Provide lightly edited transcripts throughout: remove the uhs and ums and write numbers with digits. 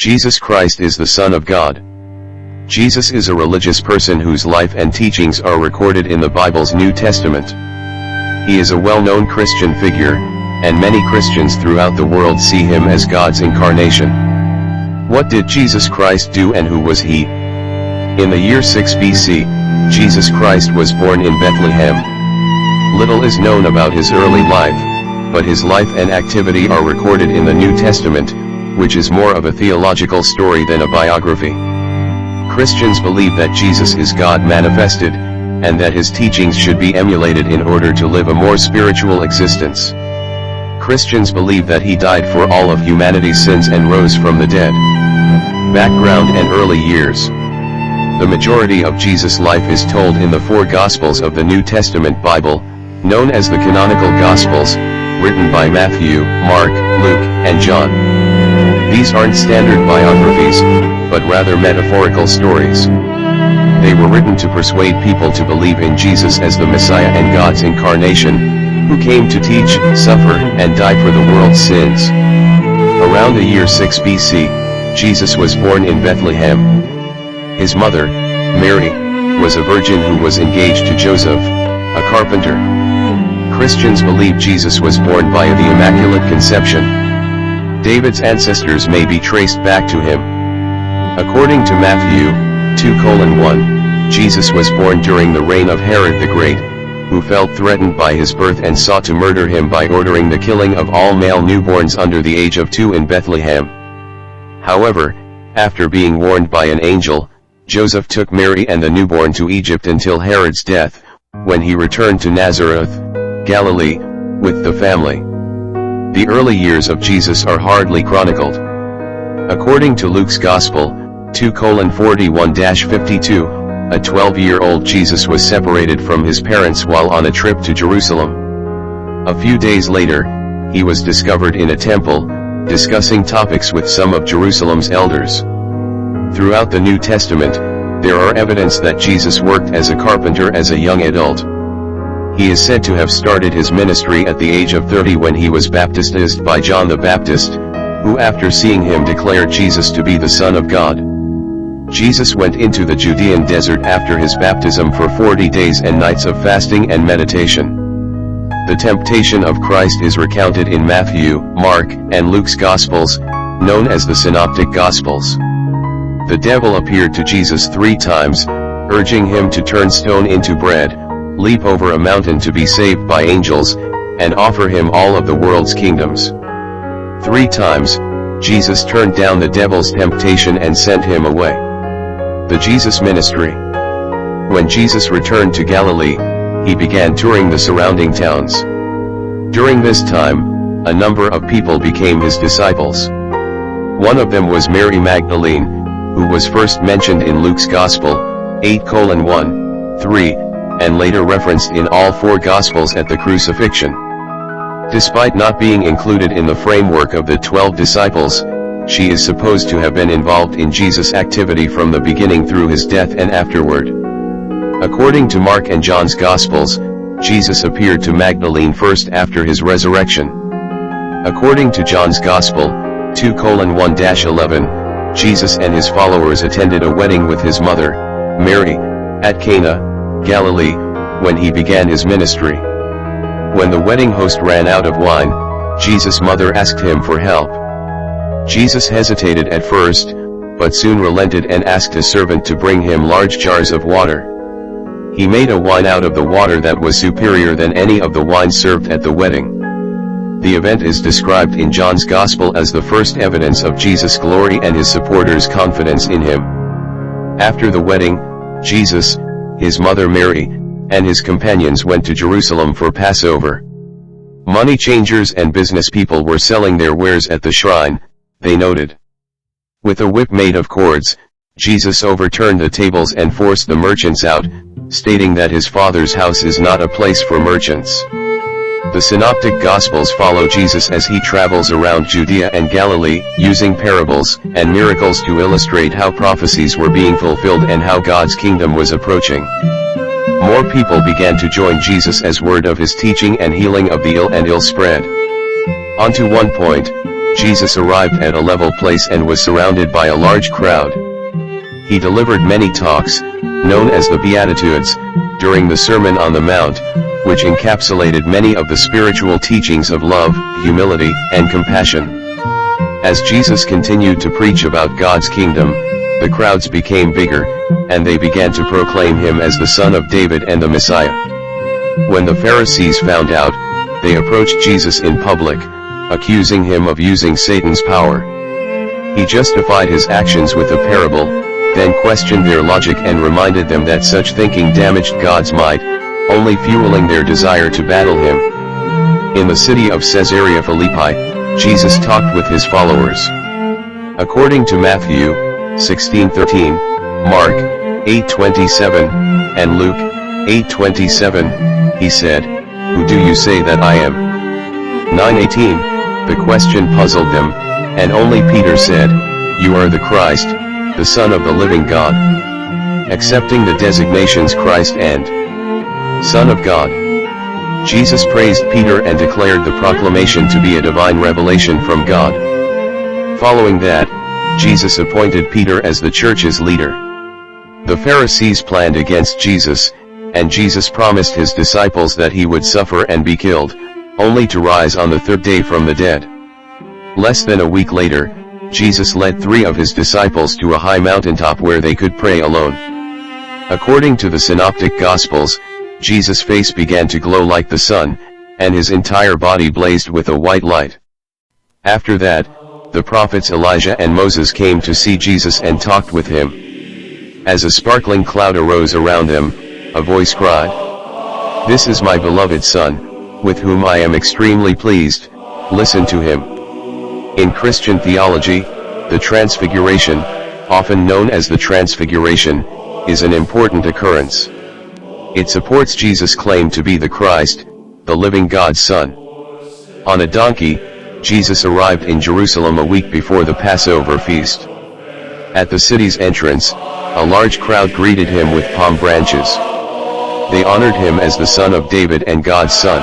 Jesus Christ is the Son of God. Jesus is a religious person whose life and teachings are recorded in the Bible's New Testament. He is a well-known Christian figure, and many Christians throughout the world see him as God's incarnation. What did Jesus Christ do and who was he? In the year 6 BC, Jesus Christ was born in Bethlehem. Little is known about his early life, but his life and activity are recorded in the New Testament, which is more of a theological story than a biography. Christians believe that Jesus is God manifested, and that his teachings should be emulated in order to live a more spiritual existence. Christians believe that he died for all of humanity's sins and rose from the dead. Background and early years. The majority of Jesus' life is told in the four Gospels of the New Testament Bible, known as the canonical Gospels, written by Matthew, Mark, Luke, and John. These aren't standard biographies, but rather metaphorical stories. They were written to persuade people to believe in Jesus as the Messiah and God's incarnation, who came to teach, suffer, and die for the world's sins. Around the year 6 BC, Jesus was born in Bethlehem. His mother, Mary, was a virgin who was engaged to Joseph, a carpenter. Christians believe Jesus was born by the Immaculate Conception. David's ancestors may be traced back to him. According to Matthew 2:1, Jesus was born during the reign of Herod the Great, who felt threatened by his birth and sought to murder him by ordering the killing of all male newborns under the age of 2 in Bethlehem. However, after being warned by an angel, Joseph took Mary and the newborn to Egypt until Herod's death, when he returned to Nazareth, Galilee, with the family. The early years of Jesus are hardly chronicled. According to Luke's Gospel, 2:41-52, a 12-year-old Jesus was separated from his parents while on a trip to Jerusalem. A few days later, he was discovered in a temple, discussing topics with some of Jerusalem's elders. Throughout the New Testament, there are evidence that Jesus worked as a carpenter as a young adult. He is said to have started his ministry at the age of 30 when he was baptized by John the Baptist, who after seeing him declared Jesus to be the Son of God. Jesus went into the Judean desert after his baptism for 40 days and nights of fasting and meditation. The temptation of Christ is recounted in Matthew, Mark, and Luke's Gospels, known as the Synoptic Gospels. The devil appeared to Jesus 3 times, urging him to turn stone into bread, leap over a mountain to be saved by angels, and offer him all of the world's kingdoms. 3 times, Jesus turned down the devil's temptation and sent him away. The Jesus Ministry. When Jesus returned to Galilee, he began touring the surrounding towns. During this time, a number of people became his disciples. One of them was Mary Magdalene, who was first mentioned in Luke's Gospel, 8:1-3, and later referenced in all 4 Gospels at the Crucifixion. Despite not being included in the framework of the 12 disciples, she is supposed to have been involved in Jesus' activity from the beginning through his death and afterward. According to Mark and John's Gospels, Jesus appeared to Magdalene first after his resurrection. According to John's Gospel, 2:1-11, Jesus and his followers attended a wedding with his mother, Mary, at Cana, Galilee, when he began his ministry. When the wedding host ran out of wine, Jesus' mother asked him for help. Jesus hesitated at first, but soon relented and asked a servant to bring him large jars of water. He made a wine out of the water that was superior than any of the wine served at the wedding. The event is described in John's Gospel as the first evidence of Jesus' glory and his supporters' confidence in him. After the wedding, Jesus, his mother Mary, and his companions went to Jerusalem for Passover. Money changers and business people were selling their wares at the shrine, they noted. With a whip made of cords, Jesus overturned the tables and forced the merchants out, stating that his Father's house is not a place for merchants. The Synoptic Gospels follow Jesus as he travels around Judea and Galilee, using parables and miracles to illustrate how prophecies were being fulfilled and how God's kingdom was approaching. More people began to join Jesus as word of his teaching and healing of the ill and ill spread. Onto one point, Jesus arrived at a level place and was surrounded by a large crowd. He delivered many talks, known as the Beatitudes, during the Sermon on the Mount, which encapsulated many of the spiritual teachings of love, humility, and compassion. As Jesus continued to preach about God's kingdom, the crowds became bigger, and they began to proclaim him as the Son of David and the Messiah. When the Pharisees found out, they approached Jesus in public, accusing him of using Satan's power. He justified his actions with a parable, then questioned their logic and reminded them that such thinking damaged God's might, only fueling their desire to battle him. In the city of Caesarea Philippi, Jesus talked with his followers. According to Matthew 16:13, Mark 8:27, and Luke 8:27, he said, "Who do you say that I am?" 9:18, the question puzzled them, and only Peter said, "You are the Christ, the Son of the living God." Accepting the designations Christ and Son of God, Jesus praised Peter and declared the proclamation to be a divine revelation from God. Following that, Jesus appointed Peter as the church's leader. The Pharisees planned against Jesus, and Jesus promised his disciples that he would suffer and be killed, only to rise on the third day from the dead. Less than a week later, Jesus led 3 of his disciples to a high mountaintop where they could pray alone. According to the Synoptic Gospels, Jesus' face began to glow like the sun, and his entire body blazed with a white light. After that, the prophets Elijah and Moses came to see Jesus and talked with him. As a sparkling cloud arose around them, a voice cried, "This is my beloved Son, with whom I am extremely pleased, listen to him." In Christian theology, the Transfiguration, often known as the Transfiguration, is an important occurrence. It supports Jesus' claim to be the Christ, the living God's Son. On a donkey, Jesus arrived in Jerusalem a week before the Passover feast. At the city's entrance, a large crowd greeted him with palm branches. They honored him as the Son of David and God's Son.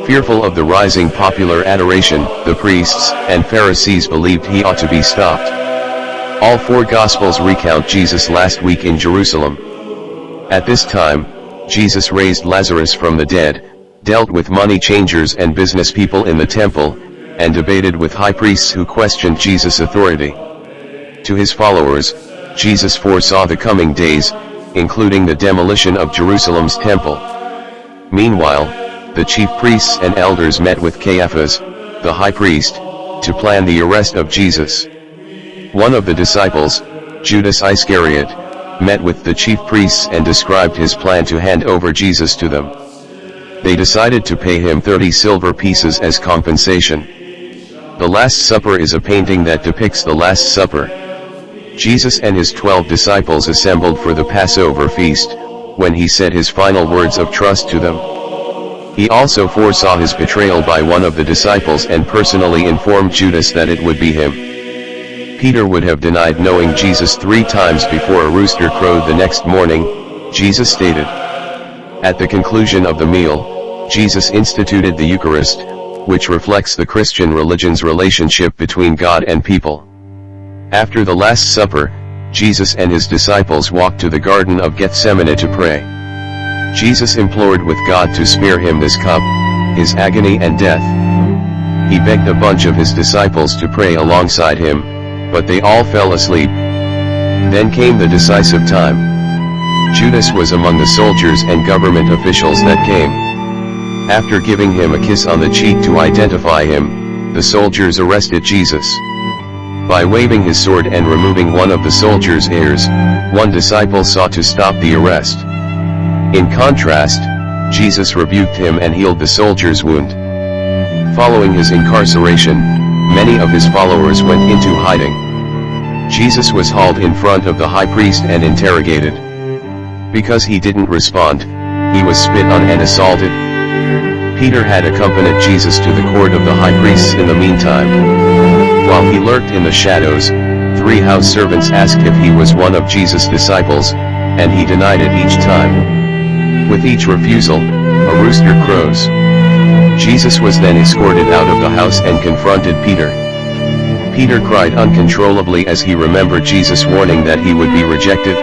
Fearful of the rising popular adoration, the priests and Pharisees believed he ought to be stopped. All 4 Gospels recount Jesus' last week in Jerusalem. At this time, Jesus raised Lazarus from the dead, dealt with money changers and business people in the temple, and debated with high priests who questioned Jesus' authority. To his followers, Jesus foresaw the coming days, including the demolition of Jerusalem's temple. Meanwhile, the chief priests and elders met with Caiaphas, the high priest, to plan the arrest of Jesus. One of the disciples, Judas Iscariot, met with the chief priests and described his plan to hand over Jesus to them. They decided to pay him 30 silver pieces as compensation. The Last Supper is a painting that depicts the Last Supper. Jesus and his 12 disciples assembled for the Passover feast, when he said his final words of trust to them. He also foresaw his betrayal by one of the disciples and personally informed Judas that it would be him. Peter would have denied knowing Jesus 3 times before a rooster crowed the next morning, Jesus stated. At the conclusion of the meal, Jesus instituted the Eucharist, which reflects the Christian religion's relationship between God and people. After the Last Supper, Jesus and his disciples walked to the Garden of Gethsemane to pray. Jesus implored with God to spare him this cup, his agony and death. He begged a bunch of his disciples to pray alongside him, but they all fell asleep. Then came the decisive time. Judas was among the soldiers and government officials that came. After giving him a kiss on the cheek to identify him, the soldiers arrested Jesus. By waving his sword and removing one of the soldiers' ears, one disciple sought to stop the arrest. In contrast, Jesus rebuked him and healed the soldier's wound. Following his incarceration, many of his followers went into hiding. Jesus was hauled in front of the high priest and interrogated. Because he didn't respond, he was spit on and assaulted. Peter had accompanied Jesus to the court of the high priests in the meantime. While he lurked in the shadows, 3 house servants asked if he was one of Jesus' disciples, and he denied it each time. With each refusal, a rooster crows. Jesus was then escorted out of the house and confronted Peter. Peter cried uncontrollably as he remembered Jesus' warning that he would be rejected.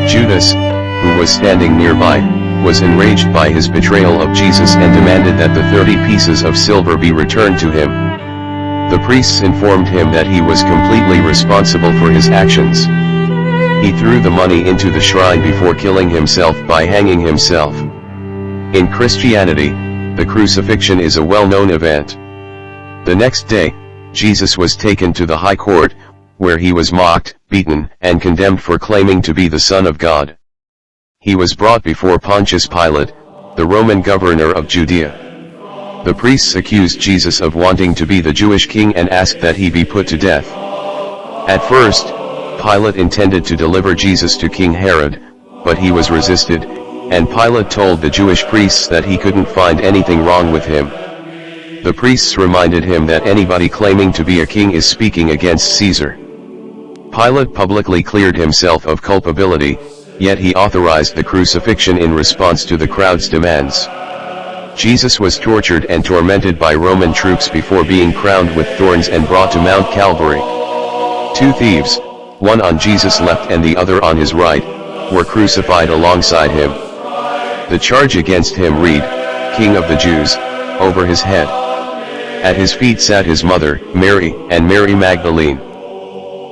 Judas, who was standing nearby, was enraged by his betrayal of Jesus and demanded that the 30 pieces of silver be returned to him. The priests informed him that he was completely responsible for his actions. He threw the money into the shrine before killing himself by hanging himself. In Christianity, the crucifixion is a well-known event. The next day, Jesus was taken to the high court, where he was mocked, beaten, and condemned for claiming to be the Son of God. He was brought before Pontius Pilate, the Roman governor of Judea. The priests accused Jesus of wanting to be the Jewish king and asked that he be put to death. At first, Pilate intended to deliver Jesus to King Herod, but he was resisted, and Pilate told the Jewish priests that he couldn't find anything wrong with him. The priests reminded him that anybody claiming to be a king is speaking against Caesar. Pilate publicly cleared himself of culpability, yet he authorized the crucifixion in response to the crowd's demands. Jesus was tortured and tormented by Roman troops before being crowned with thorns and brought to Mount Calvary. 2 thieves, one on Jesus' left and the other on his right, were crucified alongside him. The charge against him read, "King of the Jews," over his head. At his feet sat his mother, Mary, and Mary Magdalene.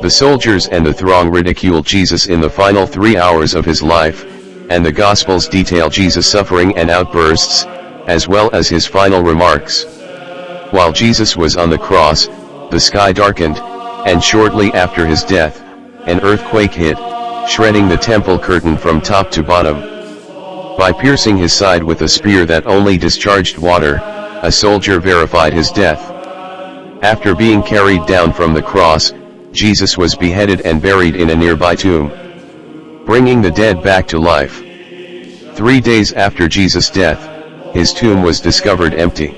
The soldiers and the throng ridiculed Jesus in the final 3 hours of his life, and the Gospels detail Jesus' suffering and outbursts, as well as his final remarks. While Jesus was on the cross, the sky darkened, and shortly after his death, an earthquake hit, shredding the temple curtain from top to bottom. By piercing his side with a spear that only discharged water, a soldier verified his death. After being carried down from the cross, Jesus was beheaded and buried in a nearby tomb, bringing the dead back to life. 3 days after Jesus' death, his tomb was discovered empty.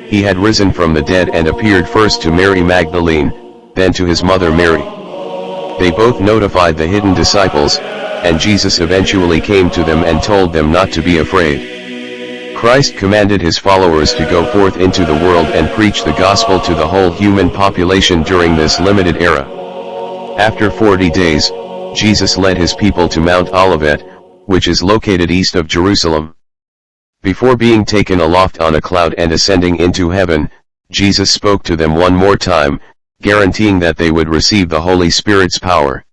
He had risen from the dead and appeared first to Mary Magdalene, then to his mother Mary. They both notified the hidden disciples, and Jesus eventually came to them and told them not to be afraid. Christ commanded his followers to go forth into the world and preach the gospel to the whole human population during this limited era. After 40 days, Jesus led his people to Mount Olivet, which is located east of Jerusalem. Before being taken aloft on a cloud and ascending into heaven, Jesus spoke to them one more time, guaranteeing that they would receive the Holy Spirit's power.